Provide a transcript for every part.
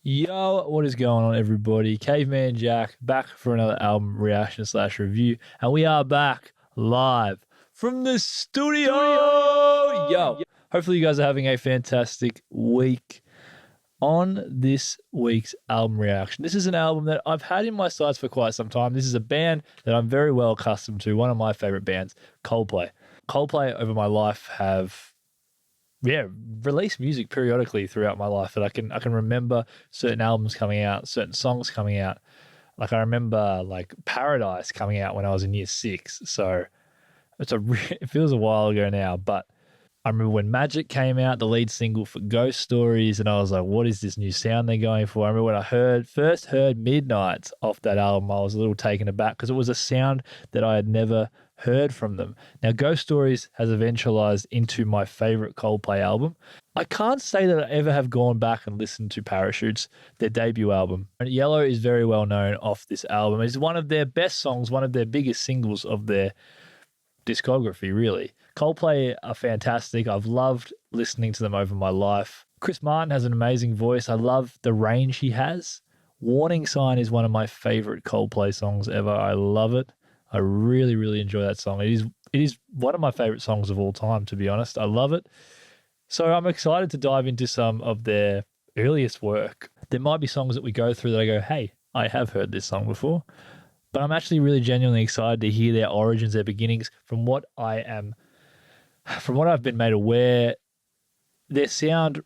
Yo, what is going on, everybody? Caveman Jack back for another album reaction / review, and we are back live from the studio. Yo, hopefully you guys are having a fantastic week. On this week's album reaction, this is an album that I've had in my sights for quite some time. This is a band that I'm very well accustomed to, one of my favorite bands, Coldplay. Coldplay over my life have released music periodically throughout my life that I can remember certain albums coming out, certain songs coming out. Like I remember like Paradise coming out when I was in year 6. So it feels a while ago now, but I remember when Magic came out, the lead single for Ghost Stories, and I was like, what is this new sound they're going for? I remember when I first heard Midnights off that album, I was a little taken aback because it was a sound that I had never heard from them. Now, Ghost Stories has eventualized into my favorite Coldplay album. I can't say that I ever have gone back and listened to Parachutes, their debut album. And Yellow is very well known off this album. It's one of their best songs, one of their biggest singles of their discography, really. Coldplay are fantastic. I've loved listening to them over my life. Chris Martin has an amazing voice. I love the range he has. Warning Sign is one of my favorite Coldplay songs ever. I love it. I really, really enjoy that song. It is one of my favorite songs of all time, to be honest. I love it. So I'm excited to dive into some of their earliest work. There might be songs that we go through that I go, hey, I have heard this song before. But I'm actually really genuinely excited to hear their origins, their beginnings. From what I've been made aware, their sound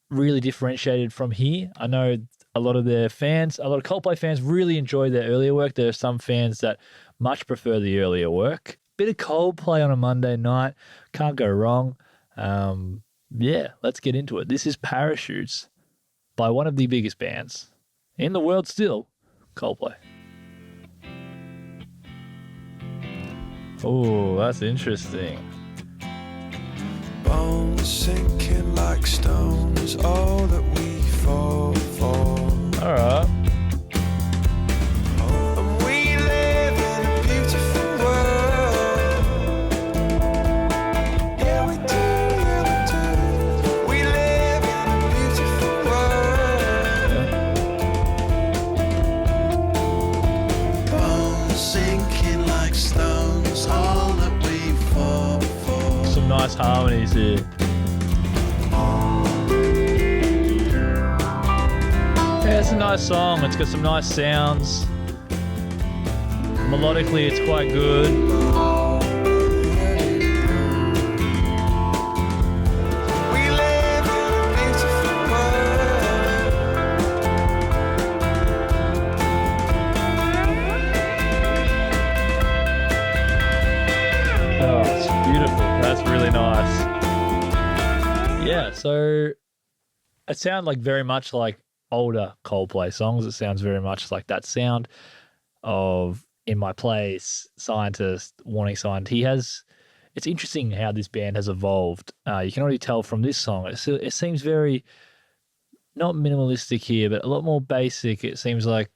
really differentiated from here. I know a lot of Coldplay fans really enjoy their earlier work. There are some fans that much prefer the earlier work. Bit of Coldplay on a Monday night. Can't go wrong. Let's get into it. This is Parachutes by one of the biggest bands in the world still, Coldplay. Oh, that's interesting. Bones sinking like stones, all that we fall for. All right. And we live in a beautiful world. Yeah, we do, yeah, we do. We live in a beautiful world. Bones sinking like stones, all that we fall for. Some nice harmonies here. Yeah, it's a nice song. It's got some nice sounds. Melodically, it's quite good. We live in a beautiful world. Oh, it's beautiful. That's really nice. Yeah, so it sounds like very much like older Coldplay songs. It sounds very much like that sound of In My Place, Scientist, Warning Sign. It's interesting how this band has evolved. You can already tell from this song. It seems very, not minimalistic here, but a lot more basic. It seems like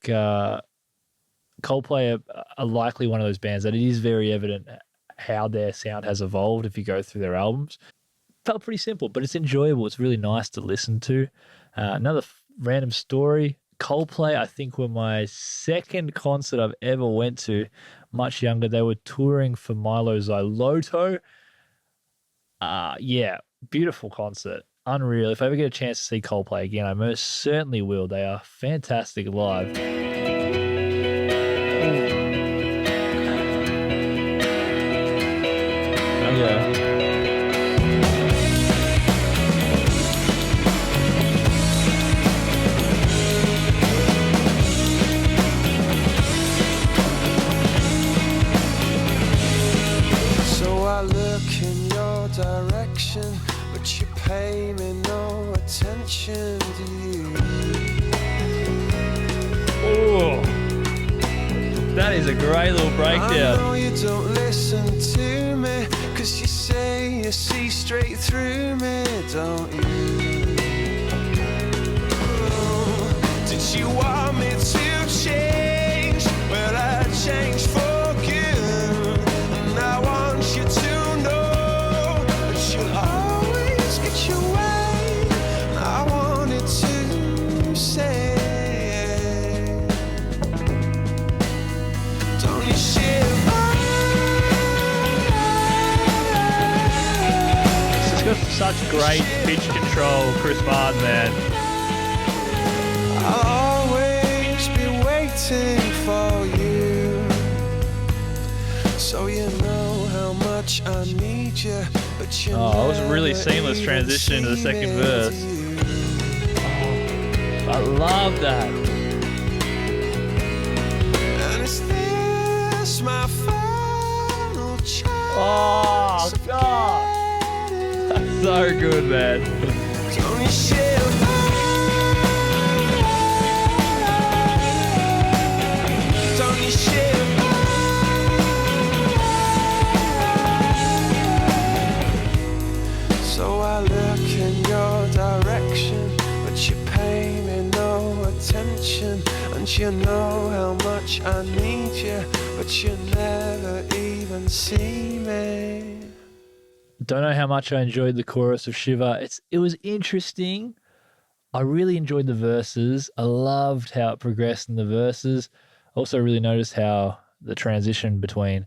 Coldplay are likely one of those bands that it is very evident how their sound has evolved if you go through their albums. Felt pretty simple, but it's enjoyable. It's really nice to listen to. Another random story. Coldplay, I think, were my second concert I've ever went to. Much younger. They were touring for Milo Xyloto. Beautiful concert. Unreal. If I ever get a chance to see Coldplay again, I most certainly will. They are fantastic live. Yeah. So I look in your direction, but you pay me no attention, do you? Oh, that is a great little I breakdown. know you don't listen to me, 'cause you say you see straight through me, don't you? Did you want me to change? Well, I changed for good, and I want you to know that you'll always get your way. I wanted to say Such great pitch control, Chris Martin, man. I'll always be waiting for you, so you know how much I need you, but you Oh, it was a really seamless transition into the second verse. Oh, I love that. And is this my final chance? Oh, God. That's so good, man. Don't you shiver? Don't you shiver? So I look in your direction, but you pay me no attention. And you know how much I need you, but you never even see me. Don't know how much I enjoyed the chorus of Shiver. It was interesting. I really enjoyed the verses. I loved how it progressed in the verses. Also really noticed how the transition between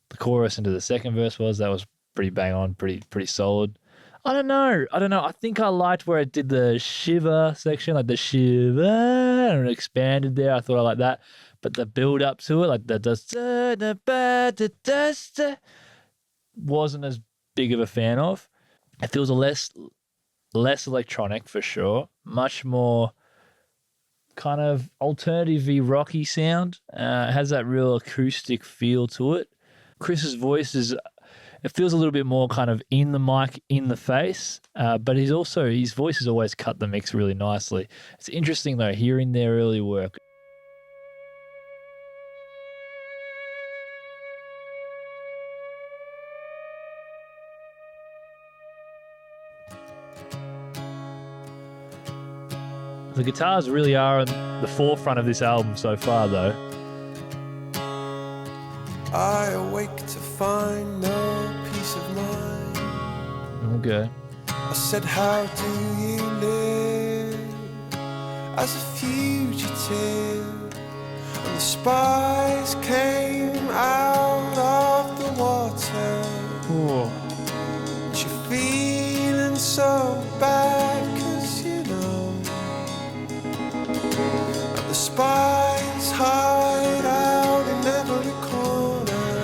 the chorus into the second verse was. That was pretty bang on, pretty solid. I don't know. I think I liked where it did the Shiver section, like the Shiver, and it expanded there. I thought I liked that. But the build up to it, like the wasn't as big of a fan of. It feels less electronic for sure, much more kind of alternative-y rocky sound. It has that real acoustic feel to it. Chris's voice it feels a little bit more kind of in the mic, in the face, but his voice has always cut the mix really nicely. It's interesting though, hearing their early work. The guitars really are on the forefront of this album so far, though. I awake to find no peace of mind. Okay. I said, how do you live as a fugitive? And the spies came out of the water. Ooh. And you're feeling so bad, 'cause you know. And the spies hide out in every corner.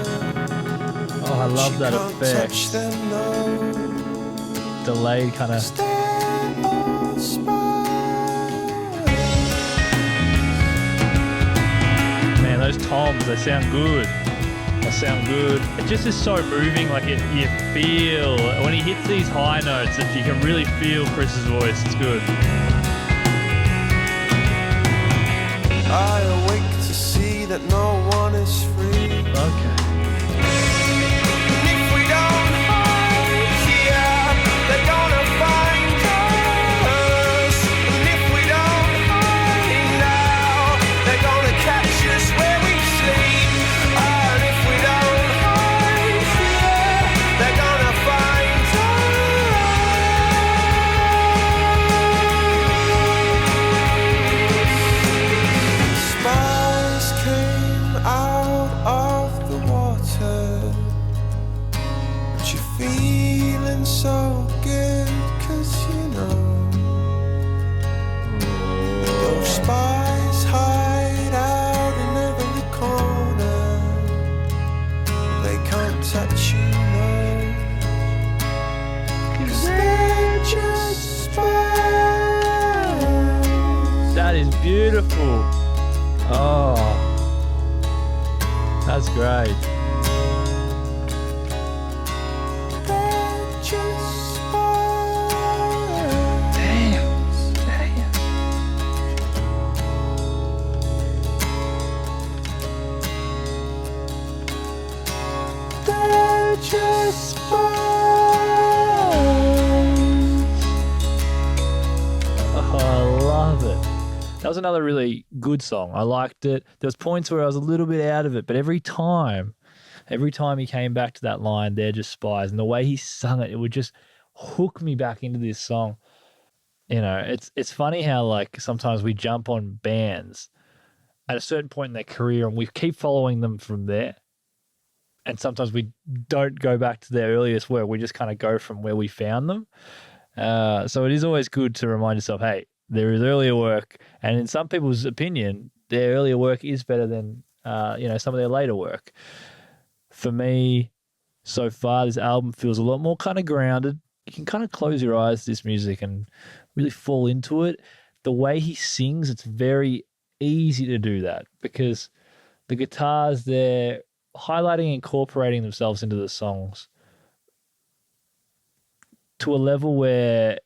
Oh, I love that effect. Touch them, no. Delayed kind of. Man, those toms, they sound good. It just is so moving. Like you feel when he hits these high notes, that you can really feel Chris's voice. It's good. I awake to see that no one is free. Okay. And if we don't hide here, they're gonna find us. And if we don't hide now, they're gonna catch us where we sleep. And if we don't hide here, they're gonna find us. Spies came out of the water, but you're feeling so good, 'cause you know those spies hide out in every corner. They can't touch you, no, 'cause they're just spies. That is beautiful. Oh, that's great. They're just spies. Damn. They're just spies. Oh, I love it. That was another really good song. I liked it. There was points where I was a little bit out of it, but every time he came back to that line, "They're just spies," and the way he sung it, it would just hook me back into this song. You know, it's funny how like sometimes we jump on bands at a certain point in their career and we keep following them from there. and sometimes we don't go back to their earliest work. We just kind of go from where we found them. So it is always good to remind yourself, hey, there is earlier work, and in some people's opinion, their earlier work is better than some of their later work. For me, so far, this album feels a lot more kind of grounded. You can kind of close your eyes to this music and really fall into it. The way he sings, it's very easy to do that because the guitars, they're highlighting and incorporating themselves into the songs to a level where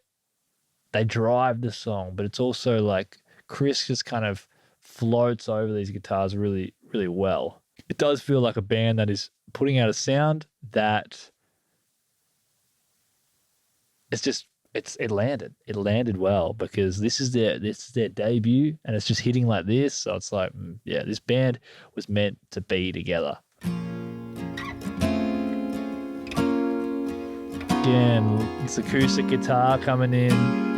they drive the song, but it's also like Chris just kind of floats over these guitars really, really well. It does feel like a band that is putting out a sound that it landed well because this is their debut and it's just hitting like this. So it's like, yeah, this band was meant to be together. Again, it's acoustic guitar coming in.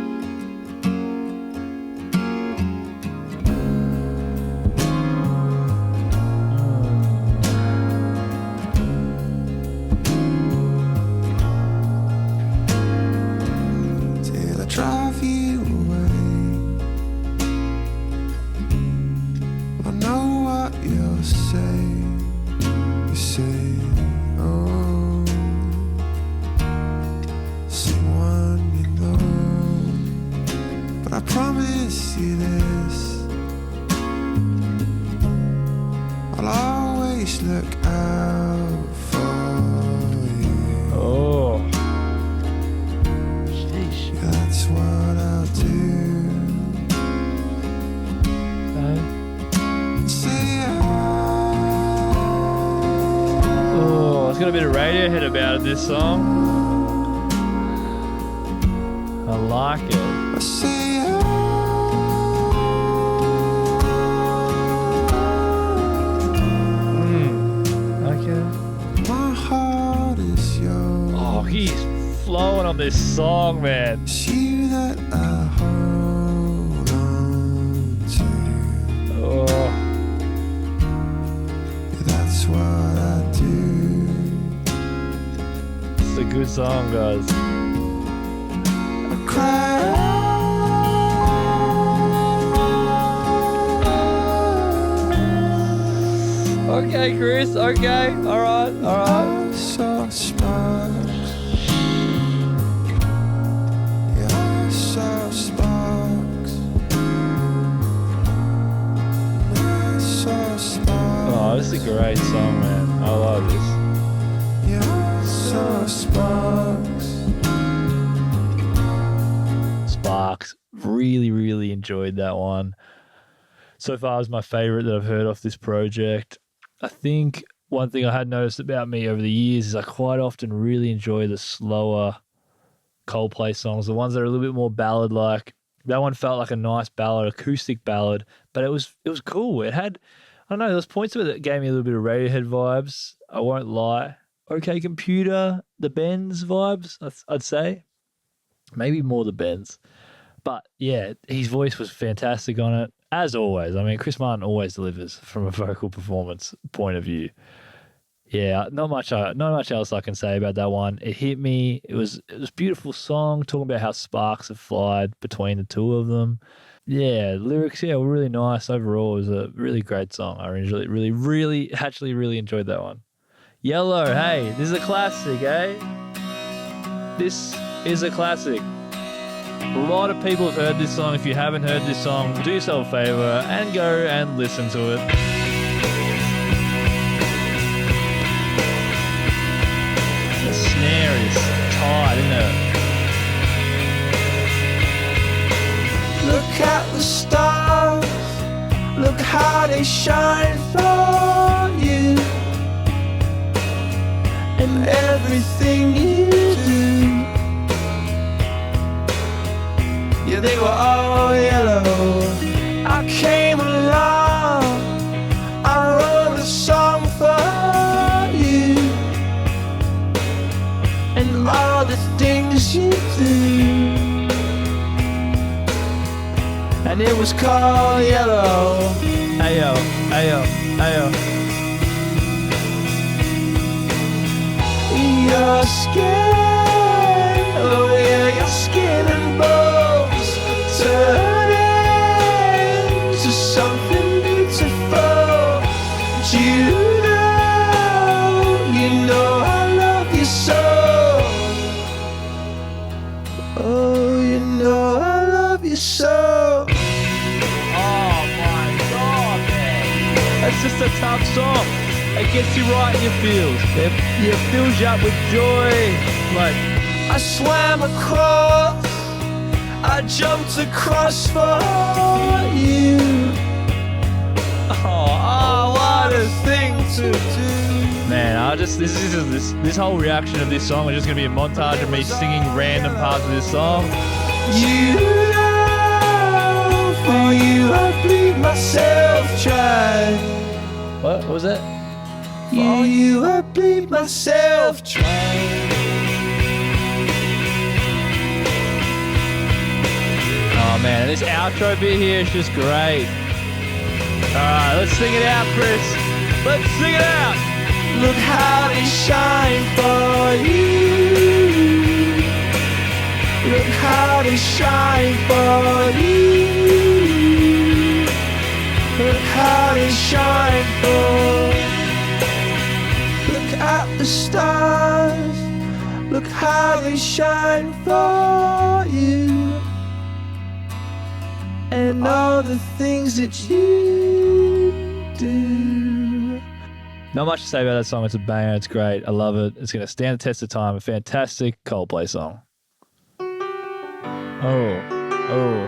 Got a bit of Radiohead about it, this song. I like it. Okay. My heart is yours. Oh, he's flowing on this song, man. It's you that I hold on to. Oh. That's what I do. It's a good song, guys. I cry. Okay, Chris. Okay. All right. I saw sparks. Yeah, I saw sparks. I saw sparks. Oh, this is a great song, man. I love this. Sparks. Really, really enjoyed that one. So far, it's my favorite that I've heard off this project. I think one thing I had noticed about me over the years is I quite often really enjoy the slower Coldplay songs, the ones that are a little bit more ballad-like. That one felt like a nice ballad, acoustic ballad, but it was cool. It had, I don't know, there was points of it that gave me a little bit of Radiohead vibes. I won't lie. OK Computer, the Benz vibes, I'd say. Maybe more the Benz. But yeah, his voice was fantastic on it, as always. I mean, Chris Martin always delivers from a vocal performance point of view. Yeah, not much else I can say about that one. It hit me. It was a beautiful song, talking about how sparks have flied between the two of them. Yeah, lyrics, were really nice overall. It was a really great song. I really enjoyed that one. Yellow, hey, this is a classic, eh? This is a classic. A lot of people have heard this song. If you haven't heard this song, do yourself a favor and go and listen to it. The snare is tight, isn't it? Look at the stars, look how they shine for you. And everything you do, yeah, they were all yellow. I came along, I wrote a song for you, and all the things you do, and it was called Yellow. Ayo, ayo, ayo. your skin, oh yeah, your skin and bones turn into something beautiful. You know I love you so. Oh, you know I love you so. Oh my God, man. That's just a tough song. It gets you right in your feels. It fills you up with joy. Like, I swam across, I jumped across for you. oh, What a thing to do. man, this whole reaction of this song is just gonna be a montage of me singing random parts of this song. You know, for you I bleed myself dry. What was that? For you I bleed myself dry. Oh man, this outro bit here is just great. Alright, let's sing it out, Chris. Let's sing it out. Look how they shine for you. Look how they shine for you. Look how they shine for. Look at the stars. Look how they shine for you. And all the things that you do. Not much to say about that song. It's a banger. It's great. I love it. It's going to stand the test of time. A fantastic Coldplay song. Oh.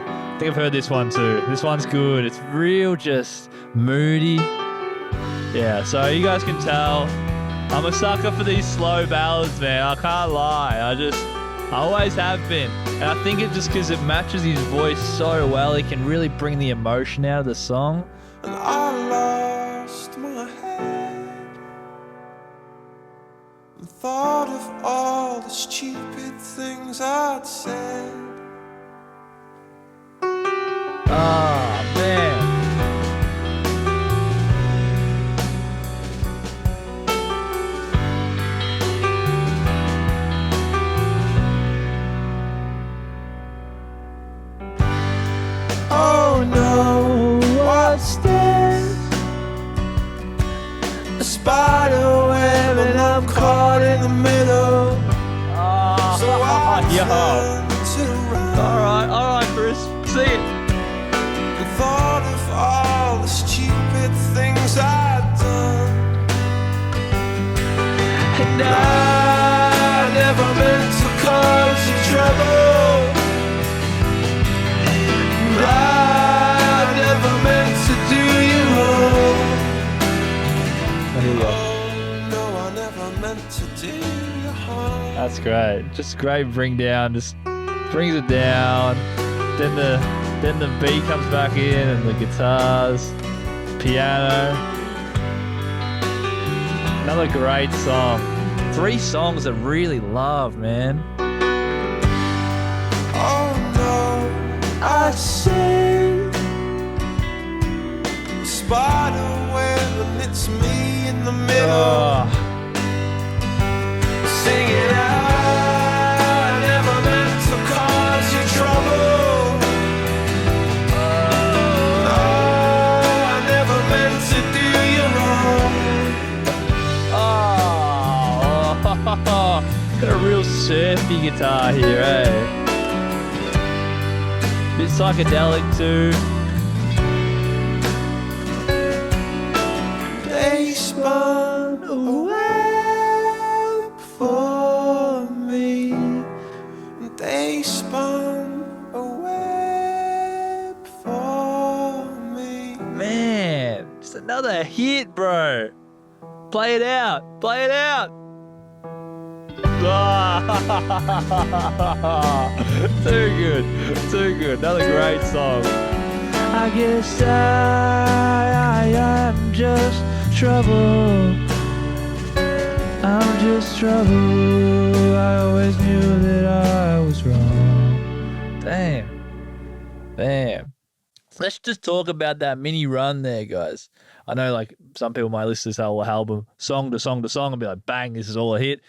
I think I've heard this one too. This one's good. It's real just moody. Yeah, so you guys can tell I'm a sucker for these slow ballads, man. I can't lie. I always have been. And I think it just because it matches his voice so well, he can really bring the emotion out of the song. And I lost my head and thought of all the stupid things I'd said. Ah, man. Oh no, what's this? A spider web and I'm caught in the middle. So I turn to run. Alright, Chris. See it. And thought of all the stupid things I'd done. And I never meant to cause you trouble. And I never meant to do you wrong. Oh no, I never meant to do you harm. That's great. Just great bring down. Just brings it down. Then the beat comes back in and the guitars, piano. Another great song. 3 songs I really love, man. Oh no, I sing spider web and it's me in the middle. Oh, Singing I never meant to cause you trouble. No, I never meant to do you wrong. oh, got a real surfy guitar here, eh? Bit psychedelic too. They spun a web for me. They spun a web for me. Man, just another hit, bro. Play it out. Play it out. Too good. Too good. Another great song. I guess I am just trouble. I'm just trouble. I always knew that I was wrong. Damn. Let's just talk about that mini run there, guys. I know, like, some people might listen to this whole album song to song to song and be like, bang, this is all a hit.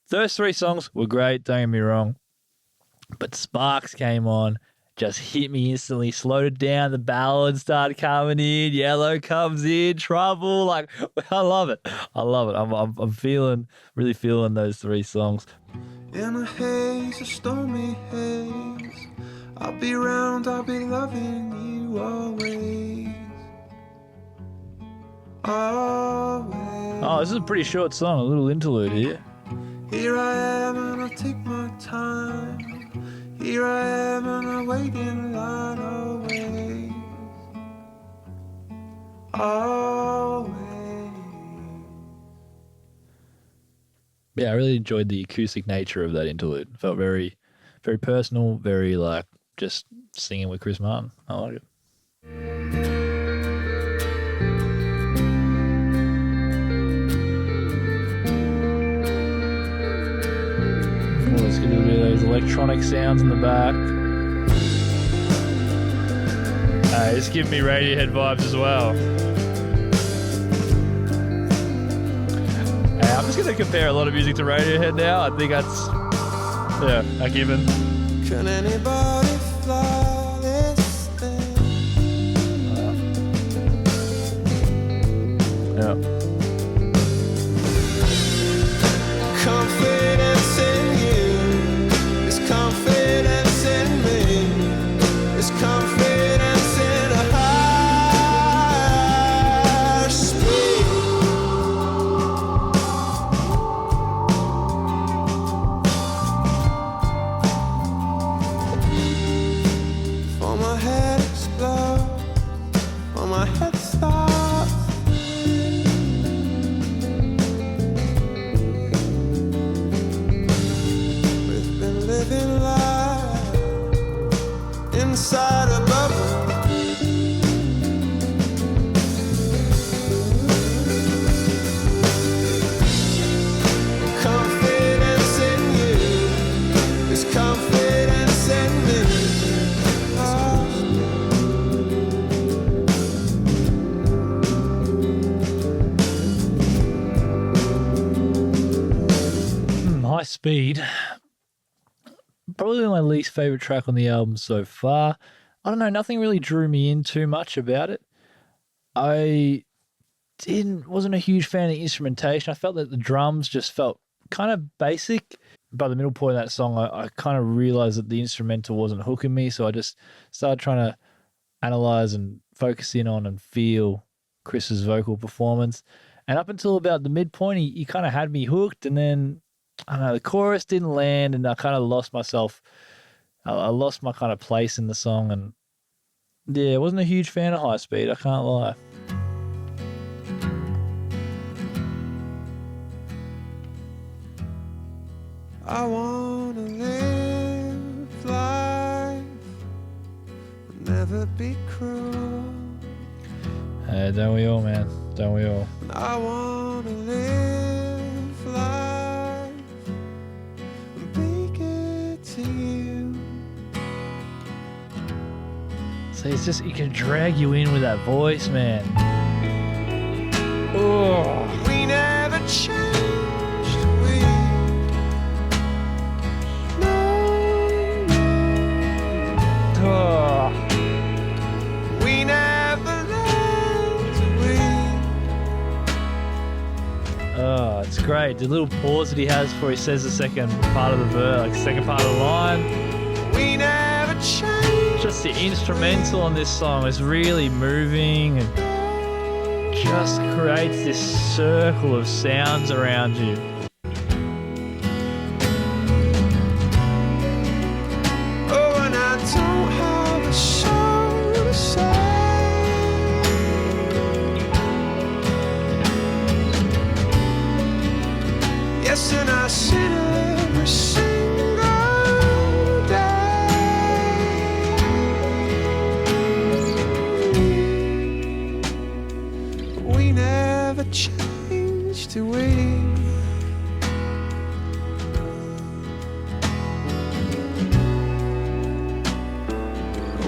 Those 3 songs were great, don't get me wrong. But Sparks came on, just hit me instantly, slowed it down, the ballad started coming in, Yellow comes in, Trouble, like, I love it. I love it. I'm really feeling those 3 songs. In a haze, a stormy haze, I'll be round, I'll be loving you always. Always. Oh, this is a pretty short song, a little interlude here. Here I am and I take my time. Here I am and I wait in line always. Always. Yeah, I really enjoyed the acoustic nature of that interlude. It felt very, very personal, very like just singing with Chris Martin. I like it. Oh, let's get a bit of those electronic sounds in the back. It's giving me Radiohead vibes as well. I'm just going to compare a lot of music to Radiohead now. I think that's, a given. Can anybody fly this thing? Yeah. Confidence in you is confidence in me. Is confidence in a higher speed. For my head explodes, for my head stops. We've been living life inside a bubble. Confidence in you is confidence in me. High Speed. Probably my least favorite track on the album so far. I don't know, nothing really drew me in too much about it. I wasn't a huge fan of the instrumentation. I felt that the drums just felt kind of basic. By the middle point of that song, I kind of realized that the instrumental wasn't hooking me, so I just started trying to analyze and focus in on and feel Chris's vocal performance. And up until about the midpoint, he kind of had me hooked, and then I don't know, the chorus didn't land, and I kind of lost myself. I lost my kind of place in the song, and yeah, I wasn't a huge fan of High Speed, I can't lie. I wanna live life, never be cruel. Don't we all, man? Don't we all? I wanna live life and be good to you. So it's just, it can drag you in with that voice, man. Oh. We never changed, we Oh. We never learned, Oh, it's great. The little pause that he has before he says the second part of the verse, like second part of the line. we never changed. Just the instrumental on this song is really moving and just creates this circle of sounds around you. Oh, and I don't have a soul to say. Yes, and I sin every single day. We never changed, do we?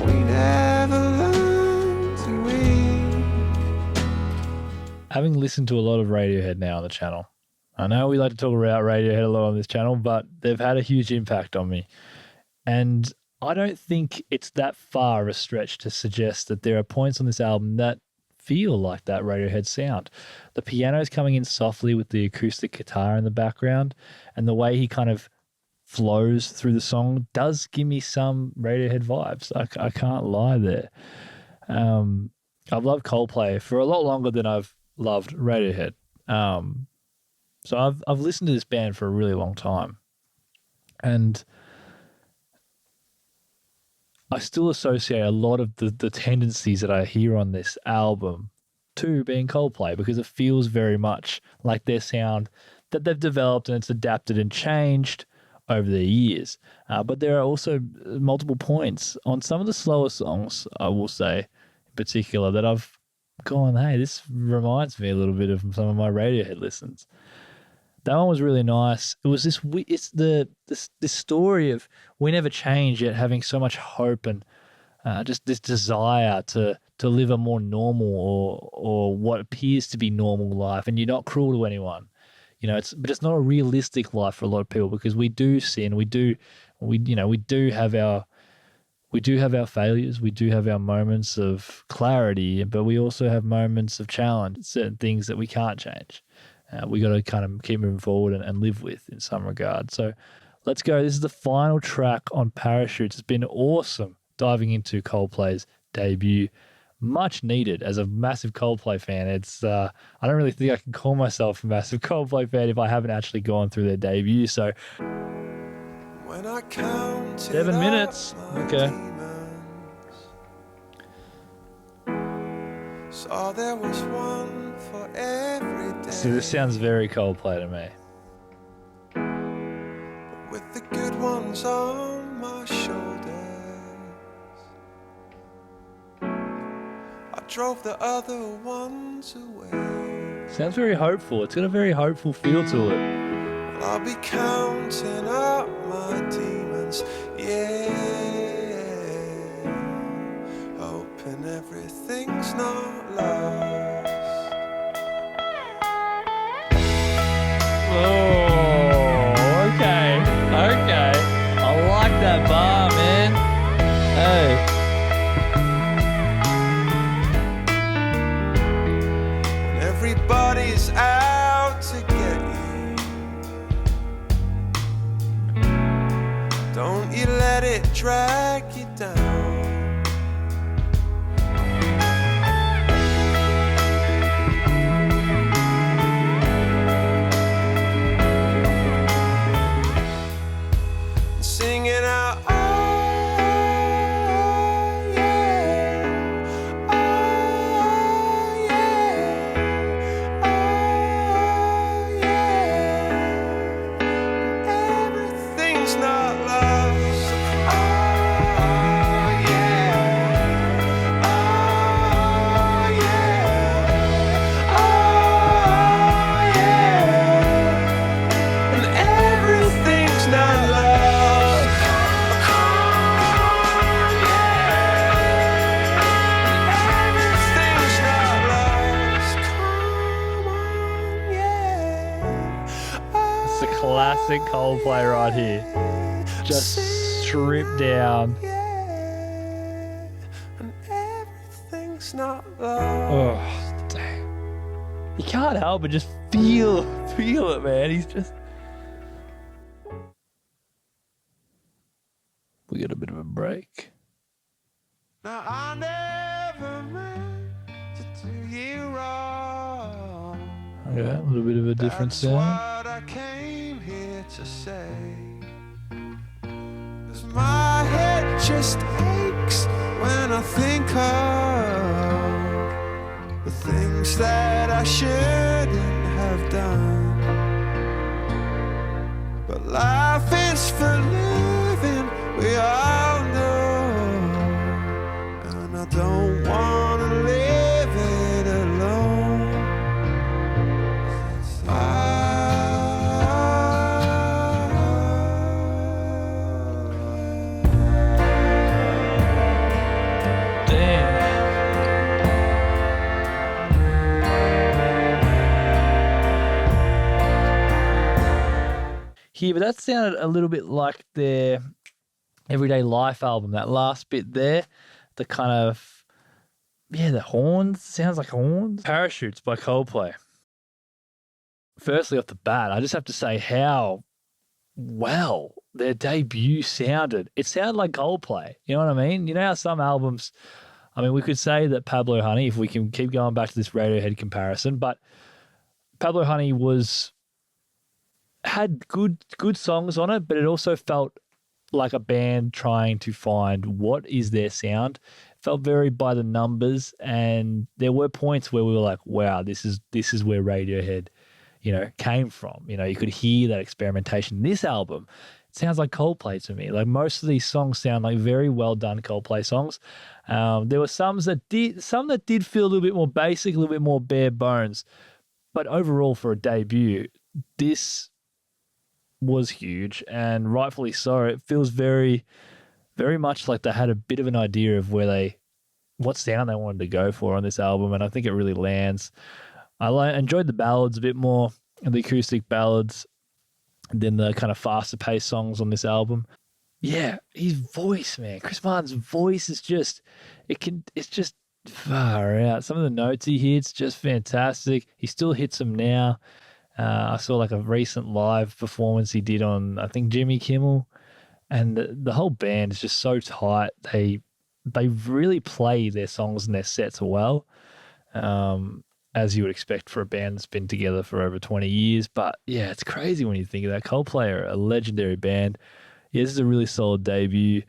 We never learned, do we? Having listened to a lot of Radiohead now on the channel, I know we like to talk about Radiohead a lot on this channel, but they've had a huge impact on me. And I don't think it's that far of a stretch to suggest that there are points on this album that feel like that Radiohead sound. The piano's coming in softly with the acoustic guitar in the background, and the way he kind of flows through the song does give me some Radiohead vibes. I can't lie there. I've loved Coldplay for a lot longer than I've loved Radiohead. So I've listened to this band for a really long time, and I still associate a lot of the tendencies that I hear on this album to being Coldplay, because it feels very much like their sound that they've developed and it's adapted and changed over the years. But there are also multiple points on some of the slower songs, I will say, in particular, that I've gone, hey, this reminds me a little bit of some of my Radiohead listens. That one was really nice. It was this story of we never change, yet having so much hope and just this desire to live a more normal or what appears to be normal life, and you're not cruel to anyone. But it's not a realistic life for a lot of people, because we do sin, we do have our failures, we do have our moments of clarity, but we also have moments of challenge, certain things that we can't change. We got to kind of keep moving forward and live with in some regard. So let's go. This is the final track on Parachutes. It's been awesome diving into Coldplay's debut. Much needed as a massive Coldplay fan. It's I don't really think I can call myself a massive Coldplay fan if I haven't actually gone through their debut. So When I counted 7 minutes. Okay. Saw there was one for every day. So this sounds very Coldplay to me. But with the good ones on my shoulders, I drove the other ones away. Sounds very hopeful. It's got a very hopeful feel to it. I'll be counting up my demons, yeah, hoping everything's not lost. Oh, okay. I like that bar, man. Hey. Everybody's out to get you. Don't you let it drag you down. Singing out, oh yeah, oh yeah, oh yeah. Everything's not lost. Oh yeah, oh yeah, oh yeah. And everything's not lost. It's a classic Coldplay right here. Just stripped down. And everything's not lost. Oh, dang. You can't help but just feel it, man. He's just... We got a bit of a break. Now I never meant to do you wrong. Okay, a little bit of a different That's sound. what I came here to say. 'Cause my head just aches when I think of the things that I shouldn't have done. But life is for living, we all know. And I don't want to live it alone. here, but that sounded a little bit like their Everyday Life album. That last bit there, the kind of, the horns, sounds like horns. Parachutes by Coldplay. Firstly, off the bat, I just have to say how well their debut sounded. It sounded like Coldplay. You know what I mean? You know how some albums, I mean, we could say that Pablo Honey, if we can keep going back to this Radiohead comparison, but Pablo Honey had good songs on it, but it also felt like a band trying to find what is their sound. It felt very by the numbers, and there were points where we were like, wow, this is where Radiohead, came from. You could hear that experimentation. This album, it sounds like Coldplay to me. Like most of these songs sound like very well done Coldplay songs. There were some that did feel a little bit more basic, a little bit more bare bones. But overall, for a debut, this was huge, and rightfully so. It feels very, very much like they had a bit of an idea of what sound they wanted to go for on this album, and I think it really lands. I enjoyed the ballads a bit more, the acoustic ballads, than the kind of faster paced songs on this album. Yeah, his voice, man. Chris Martin's voice is it's just far out. Some of the notes he hits, just fantastic. He still hits them now. I saw like a recent live performance he did on, I think, Jimmy Kimmel, and the whole band is just so tight. They really play their songs and their sets well, as you would expect for a band that's been together for over 20 years. But yeah, it's crazy when you think of that. Coldplay are a legendary band. Yeah, this is a really solid debut.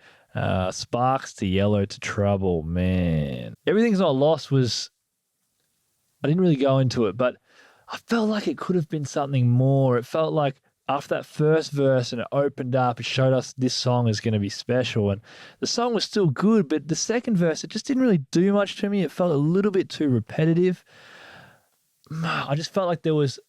Sparks to Yellow to Trouble, man. Everything's Not Lost I didn't really go into it, but I felt like it could have been something more. It felt like after that first verse and it opened up, it showed us this song is going to be special. And the song was still good, but the second verse, it just didn't really do much to me. It felt a little bit too repetitive. I just felt like there was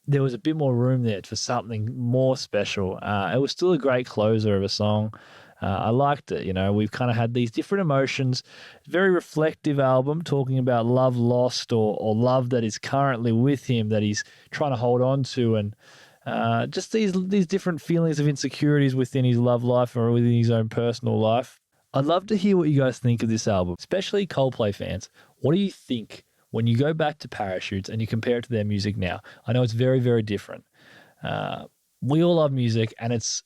a bit more room there for something more special. It was still a great closer of a song. I liked it. We've kind of had these different emotions. Very reflective album, talking about love lost or love that is currently with him that he's trying to hold on to, and just these different feelings of insecurities within his love life or within his own personal life. I'd love to hear what you guys think of this album, especially Coldplay fans. What do you think when you go back to Parachutes and you compare it to their music now? I know it's very, very different. We all love music, and it's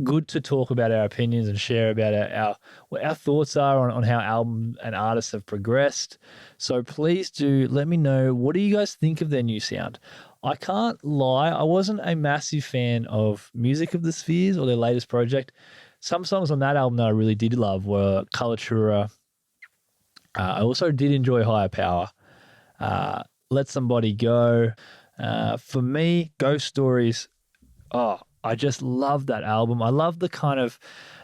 good to talk about our opinions and share about what our thoughts are on how albums and artists have progressed. So please do let me know, what do you guys think of their new sound? I can't lie, I wasn't a massive fan of Music of the Spheres or their latest project. Some songs on that album that I really did love were Coloratura. I also did enjoy Higher Power. Let Somebody Go. For me, Ghost Stories, I just love that album. I love the kind of,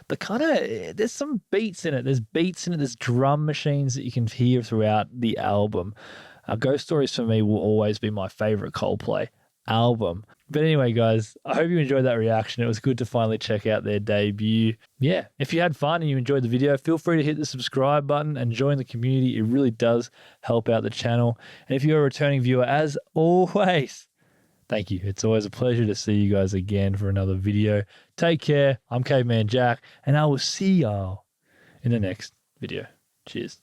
there's some beats in it. There's drum machines that you can hear throughout the album. Ghost Stories for me will always be my favorite Coldplay album. But anyway, guys, I hope you enjoyed that reaction. It was good to finally check out their debut. Yeah, if you had fun and you enjoyed the video, feel free to hit the subscribe button and join the community. It really does help out the channel. And if you're a returning viewer, as always, thank you. It's always a pleasure to see you guys again for another video. Take care. I'm Caveman Jack, and I will see y'all in the next video. Cheers.